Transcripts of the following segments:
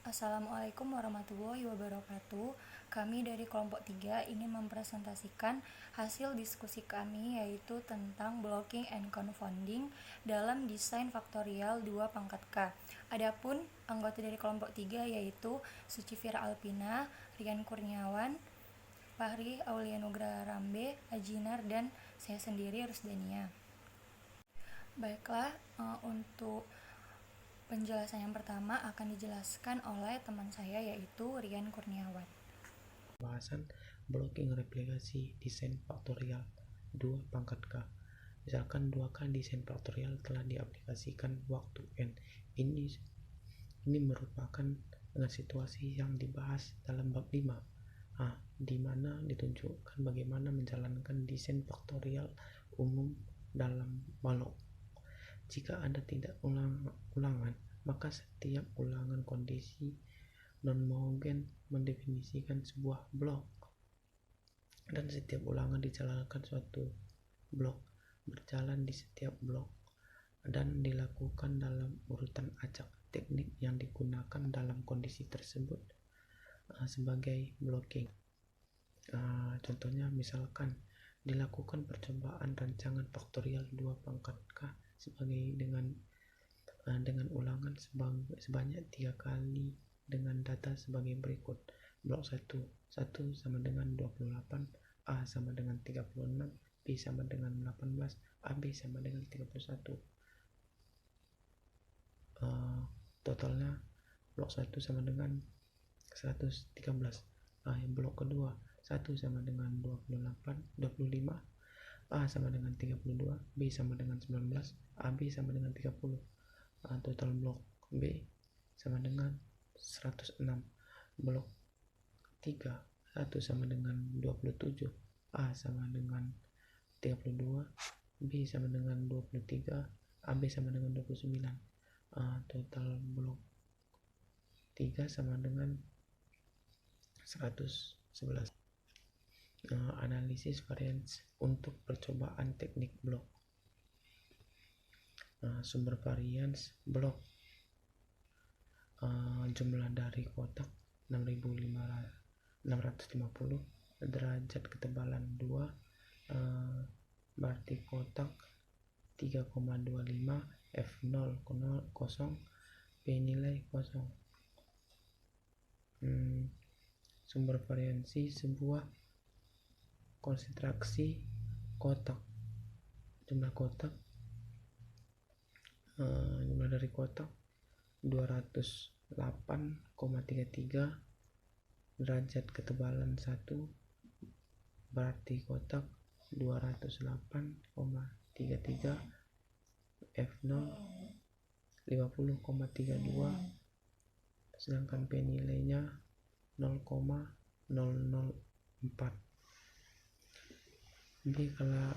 Assalamualaikum warahmatullahi wabarakatuh. Kami dari kelompok 3 ingin mempresentasikan hasil diskusi kami yaitu tentang blocking and confounding dalam desain faktorial 2 pangkat K. Adapun anggota dari kelompok 3 yaitu Sucivira Alpina, Rian Kurniawan, Fahri Aulianugraha Rambe, Ajinar, dan saya sendiri Rusdania. Baiklah, untuk penjelasan yang pertama akan dijelaskan oleh teman saya yaitu Rian Kurniawan. Pembahasan blocking replikasi desain faktorial 2 pangkat K. Misalkan 2K desain faktorial telah diaplikasikan waktu N. Ini merupakan dengan situasi yang dibahas dalam bab 5, di mana ditunjukkan bagaimana menjalankan desain faktorial umum dalam blok. Jika ada tidak ulangan, maka setiap ulangan kondisi non-homogen mendefinisikan sebuah blok, dan setiap ulangan dijalankan suatu blok berjalan di setiap blok dan dilakukan dalam urutan acak. Teknik yang digunakan dalam kondisi tersebut sebagai blocking. Contohnya misalkan dilakukan percobaan rancangan faktorial 2 pangkat K sebagai dengan ulangan sebanyak 3 kali dengan data sebagai berikut. Blok 1 sama dengan 28, A sama dengan 36, B sama dengan 18, AB sama dengan 31. Totalnya blok 1 sama dengan 113. Blok kedua 1 sama dengan 25, A sama dengan 32, B sama dengan 19, AB sama dengan 30. Total blok B sama dengan 106. Blok 3 1 sama dengan 27, A sama dengan 32, B sama dengan 23, AB sama dengan 29. Total blok 3 sama dengan 111. Analisis varians untuk percobaan teknik blok. Sumber varians blok, jumlah dari kotak 650, derajat ketebalan 2, berarti kotak 3,25, F0 kosong, P nilai kosong. Sumber variansi sebuah konsentrasi kotak, jumlah dari kotak 208,33, derajat ketebalan 1, berarti kotak 208,33, F0 50,32, sedangkan P nilainya 0,004. B kalau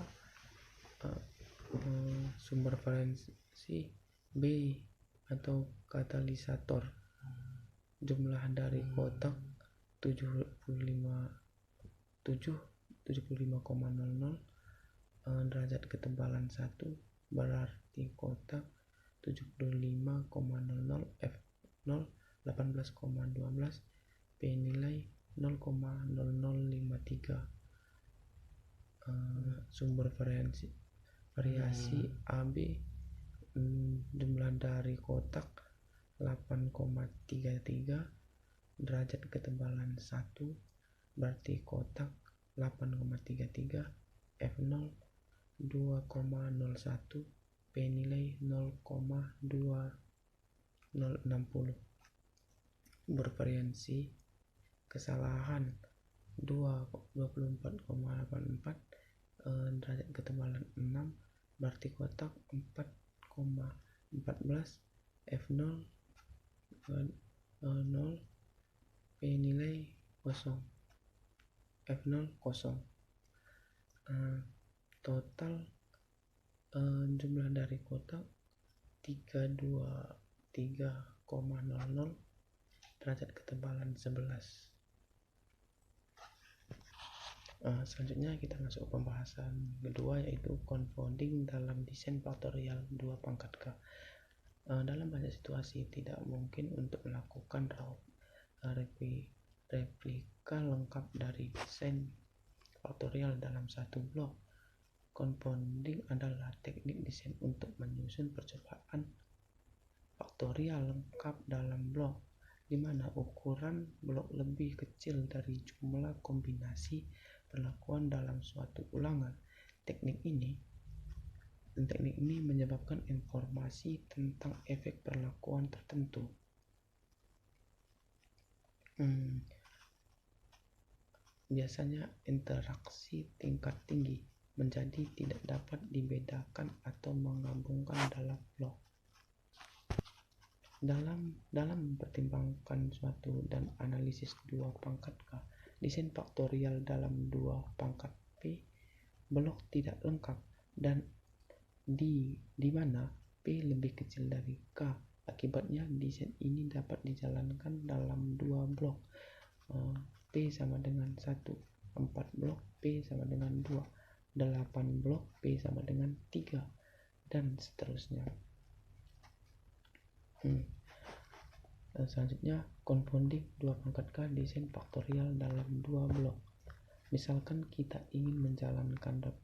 sumber variansi B atau katalisator, jumlah dari kotak 75,00, derajat ketebalan 1, berarti kotak 75,00, F0 18,12, P nilai 0,0053. Sumber variasi AB, jumlah dari kotak 8,33, derajat ketebalan 1, berarti kotak 8,33, F0 2,01, P nilai 0,2060. Bervariansi kesalahan 24,84, derajat ketebalan 6, berarti kotak 4,14, F0 0, P nilai kosong, F0 kosong. Total jumlah dari kotak 323,00, derajat ketebalan 11. Selanjutnya kita masuk ke pembahasan kedua, yaitu confounding dalam desain faktorial 2 pangkat K. Dalam banyak situasi tidak mungkin untuk melakukan replika lengkap dari desain faktorial dalam satu blok. Confounding adalah teknik desain untuk menyusun percobaan faktorial lengkap dalam blok, di mana ukuran blok lebih kecil dari jumlah kombinasi perlakuan dalam suatu ulangan. Teknik ini menyebabkan informasi tentang efek perlakuan tertentu. Biasanya interaksi tingkat tinggi menjadi tidak dapat dibedakan atau menggabungkan dalam blok. Dalam mempertimbangkan suatu dan analisis 2 pangkat K, desain faktorial dalam 2 pangkat P blok tidak lengkap, dan di mana P lebih kecil dari K. Akibatnya desain ini dapat dijalankan dalam 2 blok, P sama dengan 1, 4 blok P sama dengan 2, 8 blok P sama dengan 3, dan seterusnya. Selanjutnya, confounding 2 pangkat K desain faktorial dalam 2 blok. Misalkan kita ingin menjalankan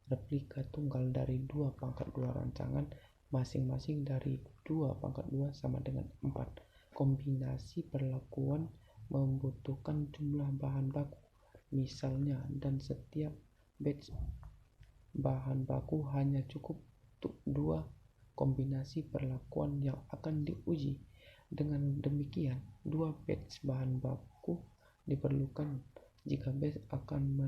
replika tunggal dari 2 pangkat 2 rancangan masing-masing dari 2 pangkat 2 sama dengan 4. Kombinasi perlakuan membutuhkan jumlah bahan baku, misalnya, dan setiap batch bahan baku hanya cukup untuk 2 kombinasi perlakuan yang akan diuji. Dengan demikian, 2 batch bahan baku diperlukan jika batch akan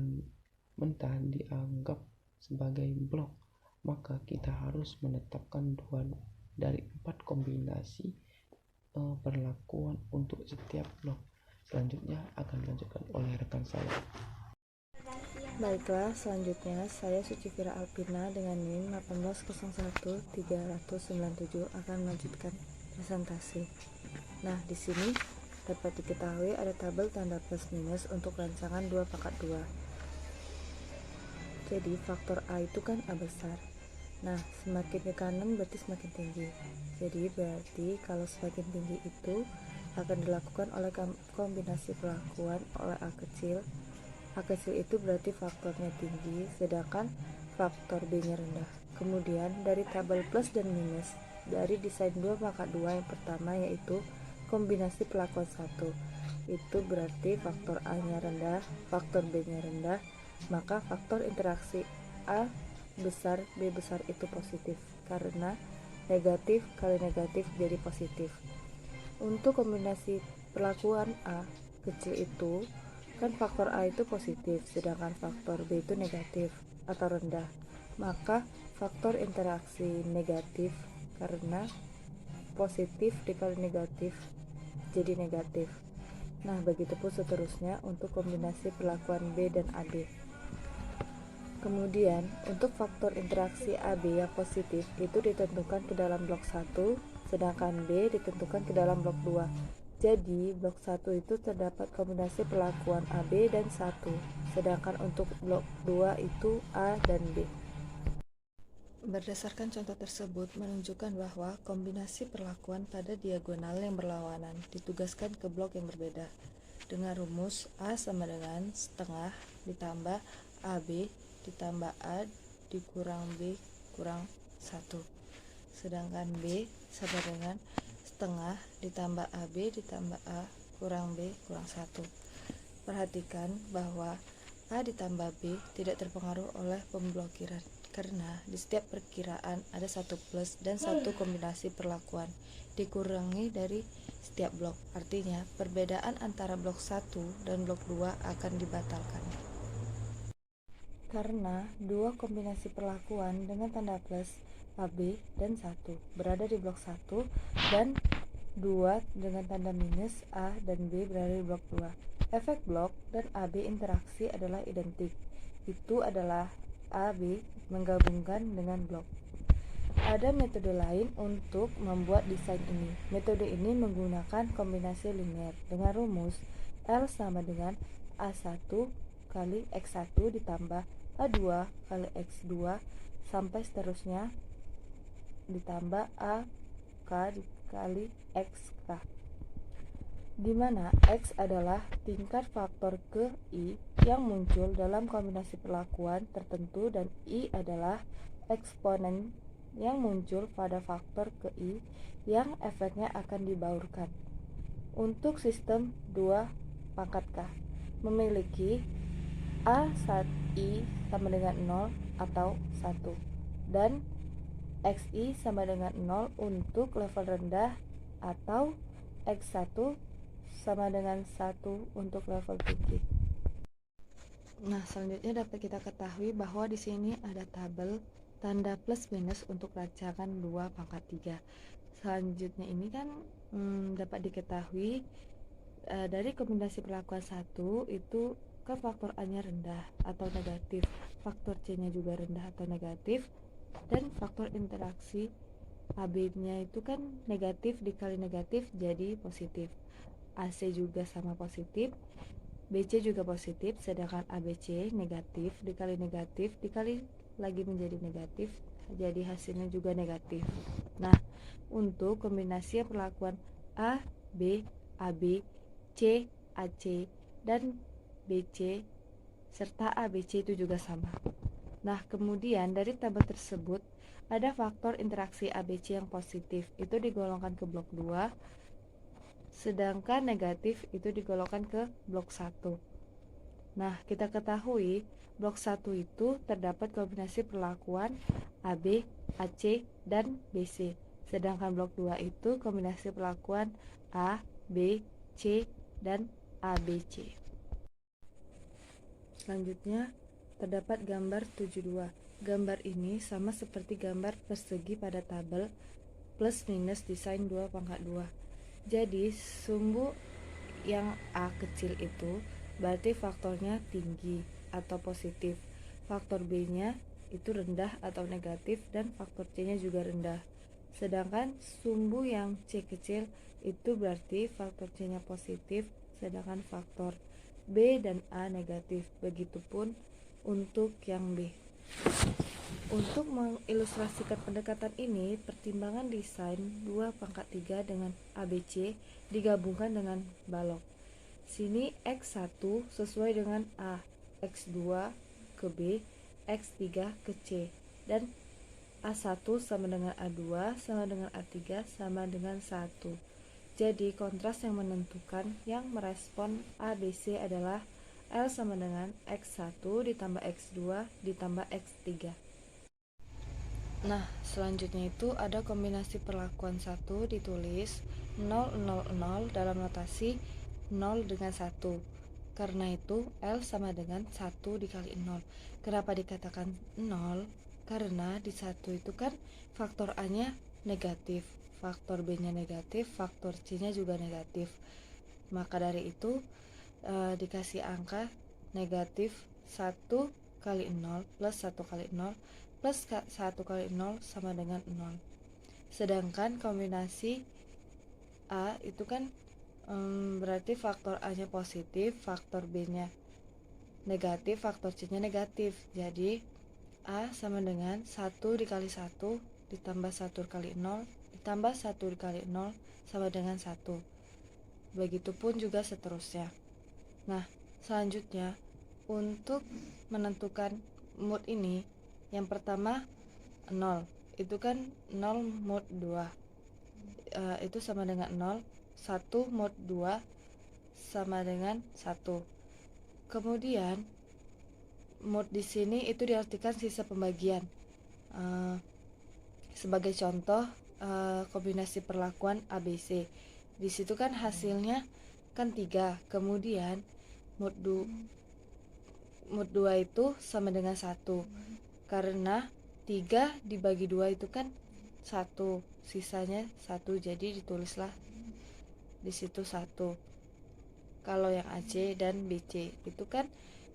mentah dianggap sebagai blok, maka kita harus menetapkan 2 dari 4 kombinasi perlakuan untuk setiap blok. Selanjutnya akan dilanjutkan oleh rekan saya. Baiklah, selanjutnya saya Sucivira Alpina dengan NIM 1801397 akan melanjutkan presentasi. Nah, di sini dapat diketahui ada tabel tanda plus minus untuk rancangan 2 pangkat 2. Jadi faktor A itu kan A besar. Nah, semakin ke kanan berarti semakin tinggi. Jadi berarti kalau semakin tinggi itu akan dilakukan oleh kombinasi perlakuan oleh A kecil. A kecil itu berarti faktornya tinggi, sedangkan faktor B-nya rendah. Kemudian dari tabel plus dan minus dari desain 2 pangkat 2 yang pertama yaitu kombinasi perlakuan 1. Itu berarti faktor A-nya rendah, faktor B-nya rendah, maka faktor interaksi A besar B besar itu positif, karena negatif kali negatif jadi positif. Untuk kombinasi perlakuan A kecil itu kan faktor A itu positif, sedangkan faktor B itu negatif atau rendah, maka faktor interaksi negatif, karena positif dikali negatif jadi negatif. Nah, begitupun seterusnya untuk kombinasi perlakuan B dan AB. Kemudian untuk faktor interaksi AB yang positif itu ditentukan ke dalam blok 1, sedangkan B ditentukan ke dalam blok 2. Jadi blok 1 itu terdapat kombinasi perlakuan AB dan 1, sedangkan untuk blok 2 itu A dan B. Berdasarkan contoh tersebut menunjukkan bahwa kombinasi perlakuan pada diagonal yang berlawanan ditugaskan ke blok yang berbeda dengan rumus A sama dengan setengah ditambah AB ditambah A dikurang B kurang 1, sedangkan B sama dengan setengah ditambah AB ditambah A kurang B kurang 1. Perhatikan bahwa A ditambah B tidak terpengaruh oleh pemblokiran, karena di setiap perkiraan ada 1 plus dan 1 kombinasi perlakuan dikurangi dari setiap blok. Artinya perbedaan antara blok 1 dan blok 2 akan dibatalkan. Karena 2 kombinasi perlakuan dengan tanda plus AB dan 1 berada di blok 1 dan 2 dengan tanda minus A dan B berada di blok 2. Efek blok dan AB interaksi adalah identik. Itu adalah AB menggabungkan dengan blok. Ada metode lain untuk membuat desain ini. Metode ini menggunakan kombinasi linear dengan rumus L sama dengan A1 kali X1 ditambah A2 kali X2 sampai seterusnya ditambah A 2K dikali XK, di mana X adalah tingkat faktor ke I yang muncul dalam kombinasi perlakuan tertentu dan I adalah eksponen yang muncul pada faktor ke I yang efeknya akan dibaurkan. Untuk sistem 2 pangkat K memiliki A1I sama dengan 0 atau 1 dan XI sama dengan 0 untuk level rendah atau X1 sama dengan 1 untuk level tinggi. Nah, selanjutnya dapat kita ketahui bahwa di sini ada tabel tanda plus minus untuk rancangan 2 pangkat 3. Selanjutnya ini kan dapat diketahui dari kombinasi perlakuan 1 itu kan faktor A-nya rendah atau negatif, faktor C-nya juga rendah atau negatif, dan faktor interaksi AB-nya itu kan negatif dikali negatif jadi positif. AC juga sama positif, BC juga positif, sedangkan ABC negatif dikali lagi menjadi negatif, jadi hasilnya juga negatif. Nah, untuk kombinasi perlakuan A, B, AB, C, AC, dan BC serta ABC itu juga sama. Nah, kemudian dari tabel tersebut ada faktor interaksi ABC yang positif itu digolongkan ke blok 2, sedangkan negatif itu digolongkan ke blok 1. Nah, kita ketahui blok 1 itu terdapat kombinasi perlakuan AB, AC, dan BC. Sedangkan blok 2 itu kombinasi perlakuan A, B, C, dan ABC. Selanjutnya, terdapat gambar 72. Gambar ini sama seperti gambar persegi pada tabel plus minus desain 2 pangkat 2. Jadi, sumbu yang A kecil itu berarti faktornya tinggi atau positif. Faktor B-nya itu rendah atau negatif dan faktor C-nya juga rendah. Sedangkan sumbu yang C kecil itu berarti faktor C-nya positif, sedangkan faktor B dan A negatif. Begitupun untuk yang B. Untuk mengilustrasikan pendekatan ini, pertimbangan desain 2 pangkat 3 dengan ABC digabungkan dengan balok. Sini X1 sesuai dengan A, X2 ke B, X3 ke C, dan A1 sama dengan A2 sama dengan A3 sama dengan 1. Jadi kontras yang menentukan yang merespon ABC adalah L sama dengan X1 ditambah X2 ditambah X3. Nah, selanjutnya itu ada kombinasi perlakuan 1 ditulis 0, 0, 0 dalam notasi 0 dengan 1. Karena itu L sama dengan 1 dikali 0. Kenapa dikatakan 0? Karena di 1 itu kan faktor A-nya negatif, faktor B-nya negatif, faktor C-nya juga negatif. Maka dari itu dikasih angka negatif 1 kali 0 plus 1 kali 0 plus 1 kali 0 sama dengan 0. Sedangkan kombinasi A itu kan berarti faktor A-nya positif, faktor B-nya negatif, faktor C-nya negatif. Jadi A sama dengan 1 dikali 1 ditambah 1 kali 0 ditambah 1 dikali 0 sama dengan 1. Begitupun juga seterusnya. Nah, selanjutnya untuk menentukan mood ini, yang pertama 0, itu kan 0 mod 2 itu sama dengan 0, 1 mod 2 sama dengan 1. Kemudian mod di sini itu diartikan sisa pembagian. Sebagai contoh kombinasi perlakuan ABC. Di situ kan hasilnya kan 3. Kemudian mod 2 itu sama dengan 1. Karena 3 dibagi 2 itu kan 1, sisanya 1, jadi ditulislah di situ 1. Kalau yang AC dan BC itu kan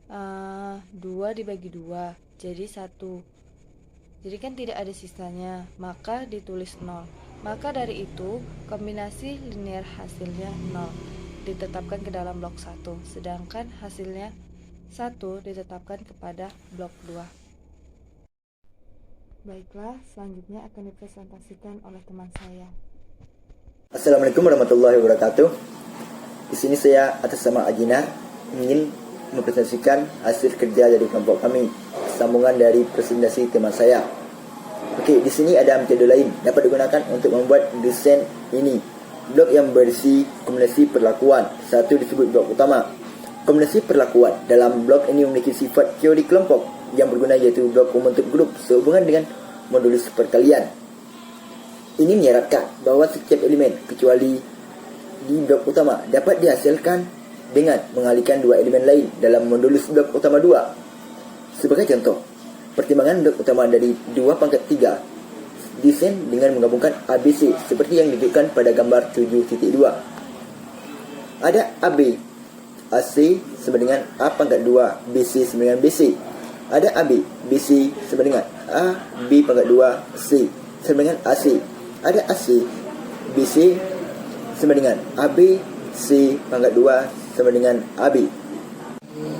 2 dibagi 2 jadi 1, jadi kan tidak ada sisanya, maka ditulis 0. Maka dari itu kombinasi linear hasilnya 0 ditetapkan ke dalam blok 1, sedangkan hasilnya 1 ditetapkan kepada blok 2. Baiklah, selanjutnya akan dipresentasikan oleh teman saya. Assalamualaikum warahmatullahi wabarakatuh. Di sini saya atas nama Ajinar ingin mempresentasikan hasil kerja dari kelompok kami, sambungan dari presentasi teman saya. Oke, di sini ada metode lain dapat digunakan untuk membuat desain ini. Blok yang berisi kombinasi perlakuan. Satu disebut blok utama. Kombinasi perlakuan dalam blok ini memiliki sifat teori kelompok yang berguna, yaitu blok membentuk grup sehubungan dengan modulus perkalian. Ini menyarankan bahwa setiap elemen kecuali di blok utama dapat dihasilkan dengan mengalihkan dua elemen lain dalam modulus blok utama 2. Sebagai contoh, pertimbangan blok utama dari 2/3 desain dengan menggabungkan ABC seperti yang ditunjukkan pada gambar 7.2. Ada AB, AC sama dengan A/2, BC sama dengan BC. Ada AB, BC sama dengan A, B/2, C sama dengan AC. Ada AC, BC sama dengan AB, C/2 sama dengan AB.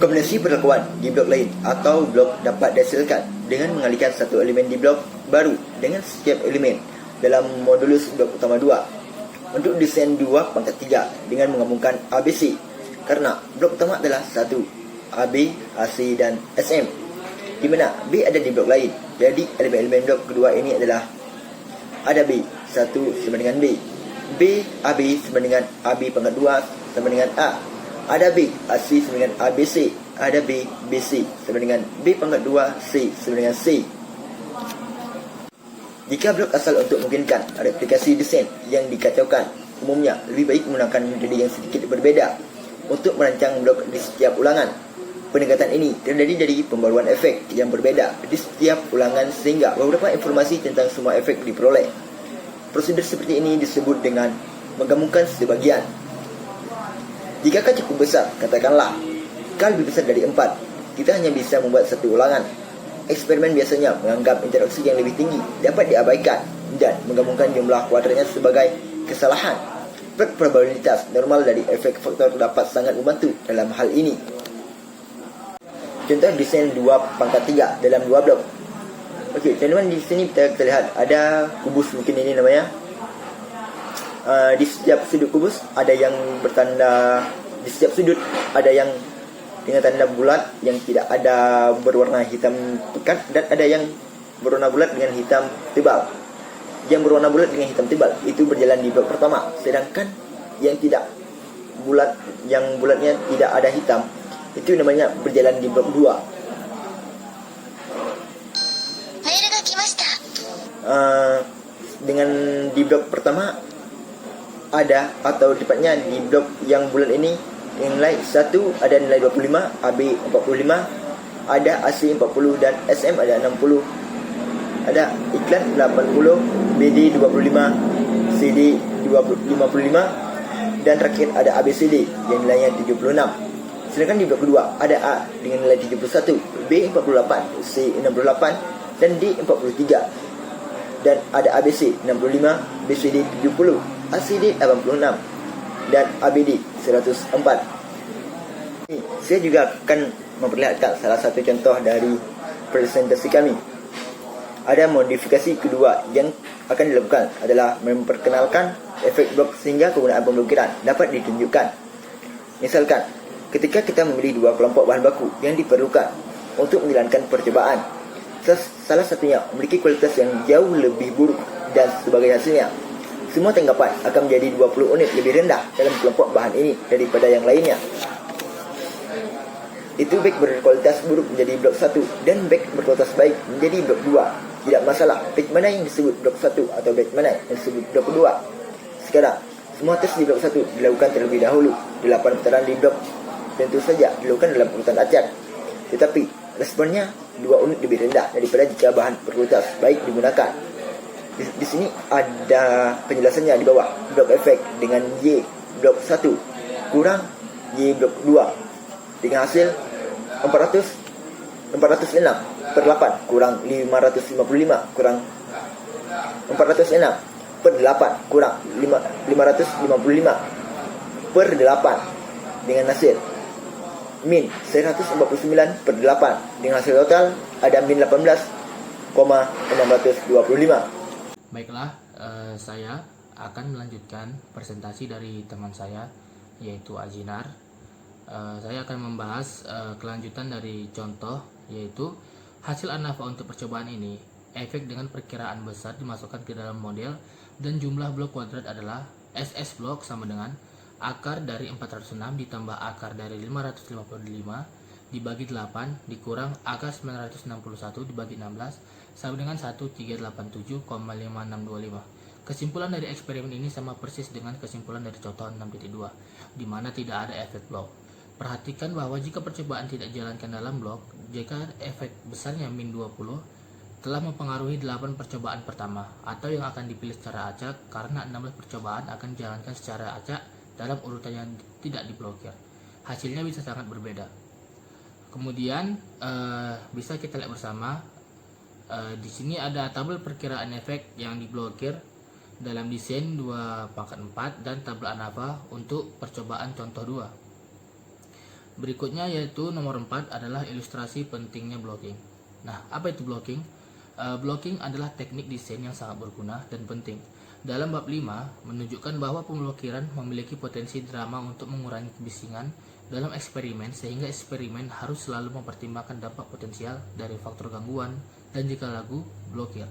Kombinasi perlakuan di blok lain atau blok dapat dihasilkan dengan mengalihkan satu elemen di blok baru dengan setiap elemen dalam modulus blok utama 2 untuk desain 2/3 dengan menggabungkan ABC, karena blok utama adalah 1 AB, AC dan SM, di mana B ada di blok lain. Jadi elemen-elemen blok kedua ini adalah ada B 1 sama dengan B, B AB sama dengan AB/2 sama dengan A. Ada B AC sama dengan ABC, ada B BC sama dengan B/2 C sama dengan C. Jika blok asal untuk memungkinkan replikasi desain yang dikacaukan, umumnya lebih baik menggunakan metode yang sedikit berbeda untuk merancang blok di setiap ulangan. Pendekatan ini terdiri dari pembaruan efek yang berbeda di setiap ulangan sehingga beberapa informasi tentang semua efek diperoleh. Prosedur seperti ini disebut dengan menggabungkan sebagian. Jika K cukup besar, katakanlah K lebih besar dari 4, kita hanya bisa membuat satu ulangan. Eksperimen biasanya menganggap interaksi yang lebih tinggi dapat diabaikan dan menggabungkan jumlah kuadratnya sebagai kesalahan. Probabilitas normal dari efek faktor dapat sangat membantu dalam hal ini. Contoh desain 2/3 dalam 2 blok. Okey, teman-teman, di sini kita lihat ada kubus, mungkin ini namanya. Di setiap sudut kubus ada yang bertanda, di setiap sudut ada yang dengan tanda bulat yang tidak ada berwarna hitam pekat, dan ada yang berwarna bulat dengan hitam tebal. Yang berwarna bulat dengan hitam tebal itu berjalan di blok pertama, sedangkan yang tidak bulat, yang bulatnya tidak ada hitam, itu namanya berjalan di blok 2. Dengan di blok pertama ada, atau tepatnya di blok yang bulat ini, nilai 1 ada nilai 25, AB 45, ada AC 40 dan SM ada 60. Ada iklan 80, BD 25, CD 55 dan terakhir ada ABCD yang nilainya 76. Sedangkan di blok kedua ada A dengan nilai 71, B 48, C 68 dan D 43. Dan ada ABC 65, BCD 70, ACD 86 dan ABD 104. Saya juga akan memperlihatkan salah satu contoh dari presentasi kami. Ada modifikasi kedua yang akan dilakukan adalah memperkenalkan efek blok sehingga kegunaan pemblokiran dapat ditunjukkan. Misalkan, ketika kita memilih dua kelompok bahan baku yang diperlukan untuk menjalankan percobaan, salah satunya memiliki kualitas yang jauh lebih buruk, dan sebagai hasilnya semua tanggapan akan menjadi 20 unit lebih rendah dalam kelompok bahan ini daripada yang lainnya. Itu baik berkualitas buruk menjadi blok 1 dan baik berkualitas baik menjadi blok 2. Tidak masalah baik mana yang disebut blok 1 atau baik mana yang disebut blok 2. Sekarang, semua tes di blok 1 dilakukan terlebih dahulu. 8 putaran di blok tentu saja dilakukan dalam urutan acak, tetapi responnya 2 unit lebih rendah daripada jika bahan berkualitas baik digunakan. Di sini ada penjelasannya di bawah. Blok efek dengan Y blok 1 kurang Y blok 2 dengan hasil 406 per 8 kurang 555 kurang 406 per 8 kurang 555 per 8 dengan hasil min 149 per 8 dengan hasil total ada min 18,625. Baiklah, saya akan melanjutkan presentasi dari teman saya, yaitu Azinar. Saya akan membahas kelanjutan dari contoh, yaitu hasil ANAVA untuk percobaan ini. Efek dengan perkiraan besar dimasukkan ke dalam model dan jumlah blok kuadrat adalah SS blok sama dengan akar dari 406 ditambah akar dari 555 dibagi 8 dikurang akar 961 dibagi 16 sama dengan 1387,5625. Kesimpulan dari eksperimen ini sama persis dengan kesimpulan dari contoh 6.2, di mana tidak ada efek blok. Perhatikan bahwa jika percobaan tidak dijalankan dalam blok, jika efek besarnya min 20 telah mempengaruhi 8 percobaan pertama, atau yang akan dipilih secara acak karena 16 percobaan akan dijalankan secara acak dalam urutan yang tidak diblokir. Hasilnya bisa sangat berbeda. Kemudian bisa kita lihat bersama. Di sini ada tabel perkiraan efek yang diblokir dalam desain 2/4 dan tabel ANAVA untuk percobaan contoh 2. Berikutnya yaitu nomor 4 adalah ilustrasi pentingnya blocking. Nah, apa itu blocking? Blocking adalah teknik desain yang sangat berguna dan penting. Dalam bab 5 menunjukkan bahwa pemblokiran memiliki potensi drama untuk mengurangi kebisingan dalam eksperimen, sehingga eksperimen harus selalu mempertimbangkan dampak potensial dari faktor gangguan dan jika lagu blokir.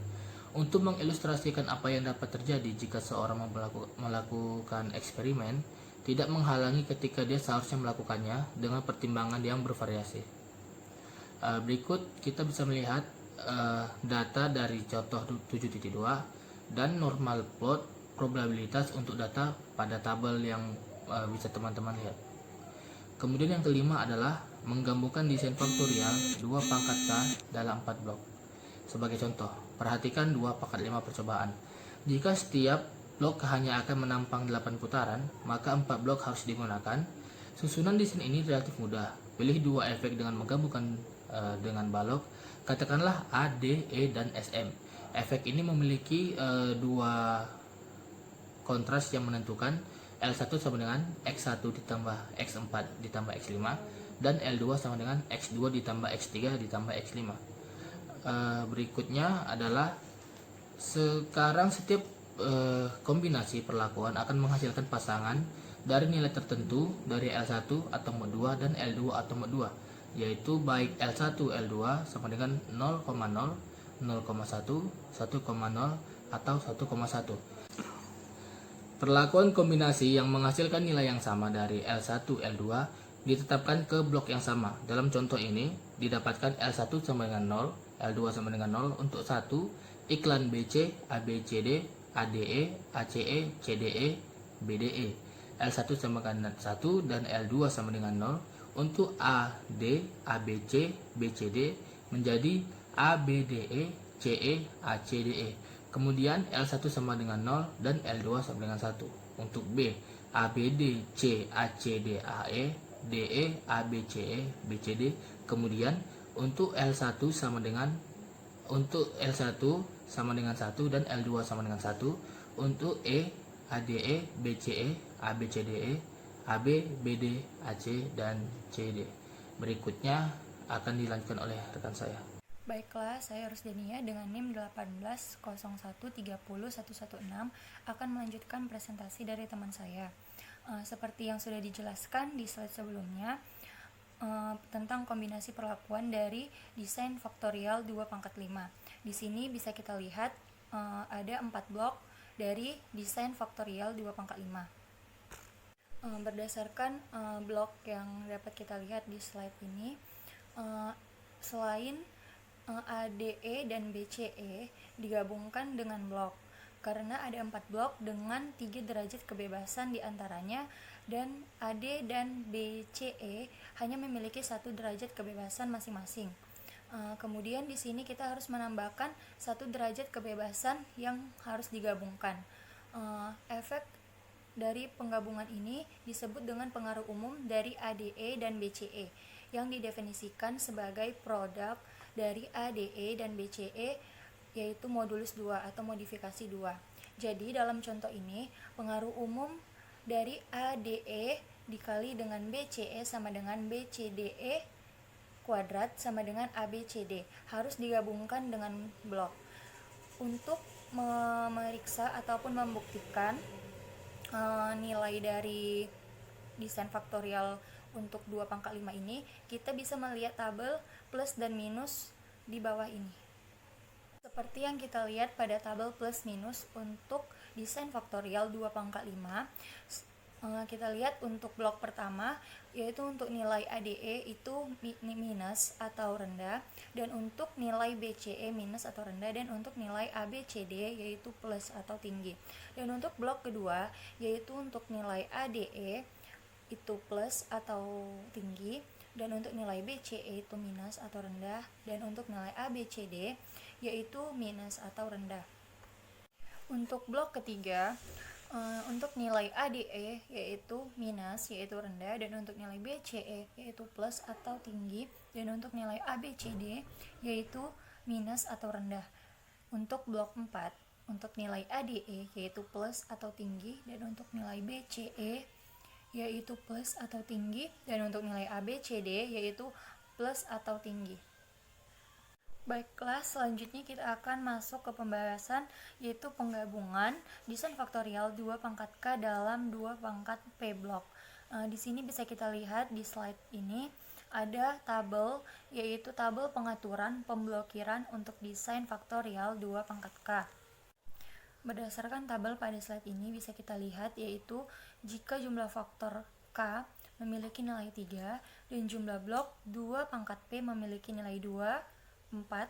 Untuk mengilustrasikan apa yang dapat terjadi jika seorang melakukan eksperimen, tidak menghalangi ketika dia seharusnya melakukannya dengan pertimbangan yang bervariasi. Berikut kita bisa melihat data dari contoh 7.2 dan normal plot probabilitas untuk data pada tabel yang bisa teman-teman lihat. Kemudian yang kelima adalah menggabungkan desain faktorial 2/K dalam 4 blok. Sebagai contoh, perhatikan 2/5 percobaan. Jika setiap blok hanya akan menampang 8 putaran, maka 4 blok harus digunakan. Susunan desain ini relatif mudah. Pilih 2 efek dengan menggabungkan dengan balok, katakanlah A, D, E, dan SM. Efek ini memiliki 2 kontras yang menentukan. L1 sama dengan X1 ditambah X4 ditambah X5 dan L2 sama dengan X2 ditambah X3 ditambah X5. Berikutnya adalah sekarang setiap kombinasi perlakuan akan menghasilkan pasangan dari nilai tertentu dari L1 atau mod 2 dan L2 atau mod 2, yaitu baik L1 L2 sama dengan 0,0, 0,1, 1,0 atau 1,1. Perlakuan kombinasi yang menghasilkan nilai yang sama dari L1 L2 ditetapkan ke blok yang sama. Dalam contoh ini didapatkan L1 sama dengan 0, L2 sama dengan 0 untuk 1 iklan BC, ABCD, ADE, ACE, CDE, BDE. L1 sama dengan 1 dan L2 sama dengan 0 untuk AD, ABC, BCD menjadi ABDE, CE, ACDE. Kemudian L1 sama dengan 0 dan L2 sama dengan 1 untuk B, ABD, C, ACD, AE, DE, ABCE, BCD. Kemudian untuk L1 sama dengan 1 dan L2 sama dengan 1 untuk E, ADE, BCE, ABCDE, AB, BD, AC, dan CD. Berikutnya akan dilanjutkan oleh rekan saya. Baiklah, saya Rusdania dengan NIM 1801301116 akan melanjutkan presentasi dari teman saya. Seperti yang sudah dijelaskan di slide sebelumnya, tentang kombinasi perlakuan dari desain faktorial 2/5. Di sini bisa kita lihat ada 4 blok dari desain faktorial 2/5. Berdasarkan blok yang dapat kita lihat di slide ini, selain ADE dan BCE digabungkan dengan blok karena ada 4 blok dengan 3 derajat kebebasan diantaranya, dan AD dan BCE hanya memiliki 1 derajat kebebasan masing-masing. Kemudian di sini kita harus menambahkan 1 derajat kebebasan yang harus digabungkan. Efek dari penggabungan ini disebut dengan pengaruh umum dari ADE dan BCE yang didefinisikan sebagai produk dari ADE dan BCE, yaitu modulus 2 atau modifikasi 2. Jadi dalam contoh ini pengaruh umum dari ADE dikali dengan BCE sama dengan BCDE kuadrat sama dengan ABCD harus digabungkan dengan blok. Untuk memeriksa ataupun membuktikan nilai dari desain faktorial untuk 2 pangkat 5 ini, kita bisa melihat tabel plus dan minus di bawah ini. Seperti yang kita lihat pada tabel plus minus untuk desain faktorial 2 pangkat 5, kita lihat untuk blok pertama, yaitu untuk nilai ADE itu minus atau rendah, dan untuk nilai BCE minus atau rendah, dan untuk nilai ABCD yaitu plus atau tinggi. Dan untuk blok kedua, yaitu untuk nilai ADE itu plus atau tinggi, dan untuk nilai BCE itu minus atau rendah, dan untuk nilai ABCD yaitu minus atau rendah. Untuk blok ketiga, untuk nilai ADE yaitu minus yaitu rendah, dan untuk nilai BCE yaitu plus atau tinggi, dan untuk nilai ABCD yaitu minus atau rendah. Untuk blok 4, untuk nilai ADE yaitu plus atau tinggi, dan untuk nilai BCE yaitu plus atau tinggi, dan untuk nilai ABCD yaitu plus atau tinggi. Baiklah, selanjutnya kita akan masuk ke pembahasan, yaitu penggabungan desain faktorial 2 pangkat K dalam 2 pangkat P blok. Di sini bisa kita lihat di slide ini ada tabel, yaitu tabel pengaturan pemblokiran untuk desain faktorial 2 pangkat K. Berdasarkan tabel pada slide ini bisa kita lihat, yaitu jika jumlah faktor K memiliki nilai 3 dan jumlah blok 2 pangkat P memiliki nilai 2, 4,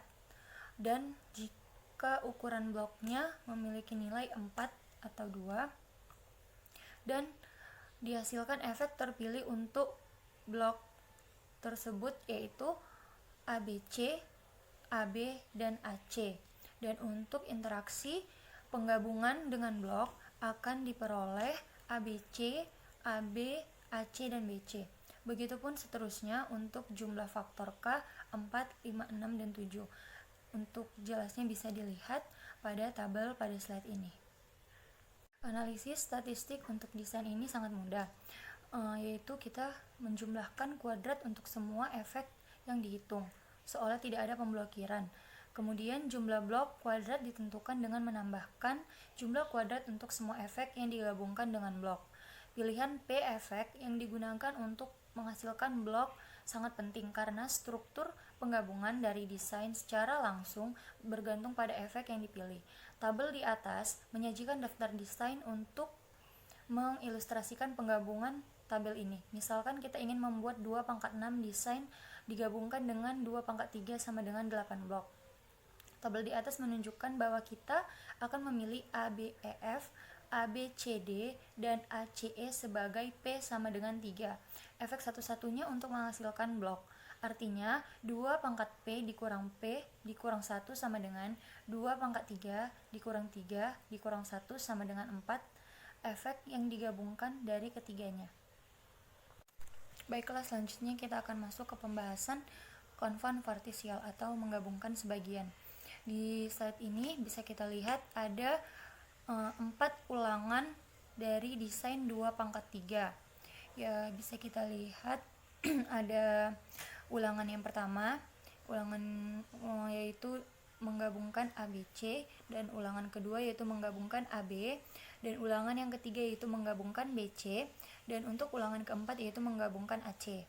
dan jika ukuran bloknya memiliki nilai 4 atau 2, dan dihasilkan efek terpilih untuk blok tersebut, yaitu ABC, AB, dan AC. Dan untuk interaksi penggabungan dengan blok akan diperoleh ABC, AB, AC, dan BC. Begitupun seterusnya untuk jumlah faktor K 4, 5, 6, dan 7. Untuk jelasnya bisa dilihat pada tabel pada slide ini. Analisis statistik untuk desain ini sangat mudah, yaitu kita menjumlahkan kuadrat untuk semua efek yang dihitung, seolah tidak ada pemblokiran. Kemudian jumlah blok kuadrat ditentukan dengan menambahkan jumlah kuadrat untuk semua efek yang digabungkan dengan blok. Pilihan P efek yang digunakan untuk menghasilkan blok sangat penting karena struktur penggabungan dari desain secara langsung bergantung pada efek yang dipilih. Tabel di atas menyajikan daftar desain untuk mengilustrasikan penggabungan tabel ini. Misalkan kita ingin membuat 2 pangkat 6 desain digabungkan dengan 2 pangkat 3 sama dengan 8 blok. Tabel di atas menunjukkan bahwa kita akan memilih ABEF, ABCD, dan ACE sebagai P sama dengan 3. Efek satu-satunya untuk menghasilkan blok. Artinya, 2 pangkat P dikurang P dikurang 1 sama dengan 2 pangkat 3 dikurang 3 dikurang 1 sama dengan 4, efek yang digabungkan dari ketiganya. Baiklah, selanjutnya kita akan masuk ke pembahasan konvan partisial atau menggabungkan sebagian. Di slide ini bisa kita lihat ada 4 ulangan dari desain 2 pangkat 3. Ya, bisa kita lihat ada ulangan yang pertama, ulangan yaitu menggabungkan ABC, dan ulangan kedua yaitu menggabungkan AB, dan ulangan yang ketiga yaitu menggabungkan BC, dan untuk ulangan keempat yaitu menggabungkan AC.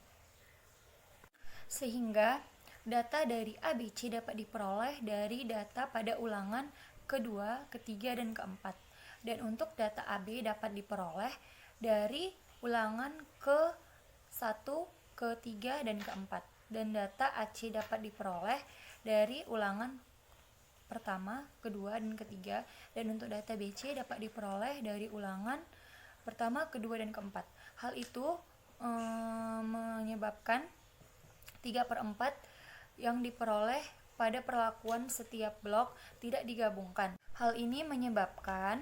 Sehingga data dari ABC dapat diperoleh dari data pada ulangan kedua, ketiga, dan keempat. Dan untuk data AB dapat diperoleh dari ulangan ke-1, ke-3, dan ke-4. Dan data AC dapat diperoleh dari ulangan pertama, kedua, dan ketiga. Dan untuk data BC dapat diperoleh dari ulangan pertama, kedua, dan keempat. Hal itu menyebabkan 3/4 yang diperoleh pada perlakuan setiap blok tidak digabungkan. Hal ini menyebabkan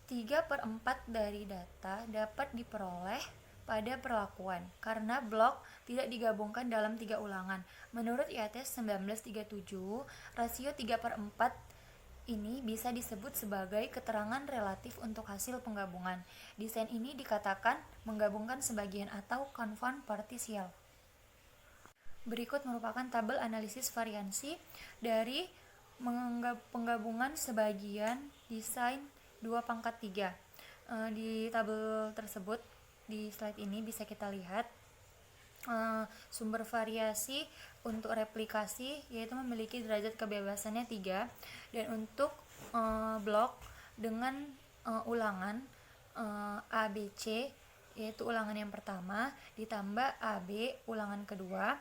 3/4 dari data dapat diperoleh pada perlakuan karena blok tidak digabungkan dalam 3 ulangan. Menurut IATS 1937, rasio 3/4 ini bisa disebut sebagai keterangan relatif untuk hasil penggabungan. Desain ini dikatakan menggabungkan sebagian atau konvan partisial. Berikut merupakan tabel analisis variansi dari penggabungan sebagian desain 2/3. Di tabel tersebut di slide ini bisa kita lihat sumber variasi untuk replikasi yaitu memiliki derajat kebebasannya 3, dan untuk blok dengan ulangan ABC yaitu ulangan yang pertama ditambah AB ulangan kedua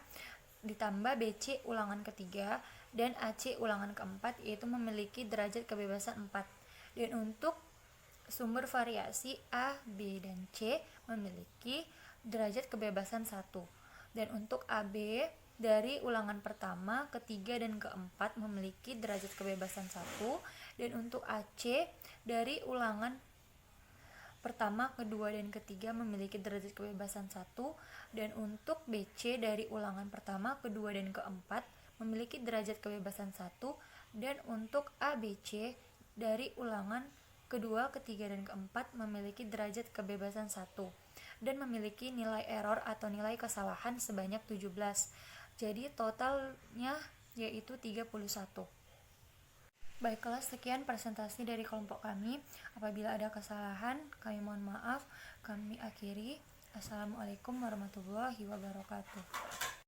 ditambah BC ulangan ketiga dan AC ulangan keempat yaitu memiliki derajat kebebasan 4. Dan untuk sumber variasi A, B, dan C memiliki derajat kebebasan 1. Dan untuk AB dari ulangan pertama, ketiga, dan keempat memiliki derajat kebebasan 1. Dan untuk AC dari ulangan pertama, kedua, dan ketiga memiliki derajat kebebasan 1. Dan untuk BC dari ulangan pertama, kedua, dan keempat memiliki derajat kebebasan 1. Dan untuk ABC dari ulangan kedua, ketiga, dan keempat memiliki derajat kebebasan 1 dan memiliki nilai error atau nilai kesalahan sebanyak 17. Jadi totalnya yaitu 31. Baiklah, sekian presentasi dari kelompok kami. Apabila ada kesalahan, kami mohon maaf. Kami akhiri. Assalamualaikum warahmatullahi wabarakatuh.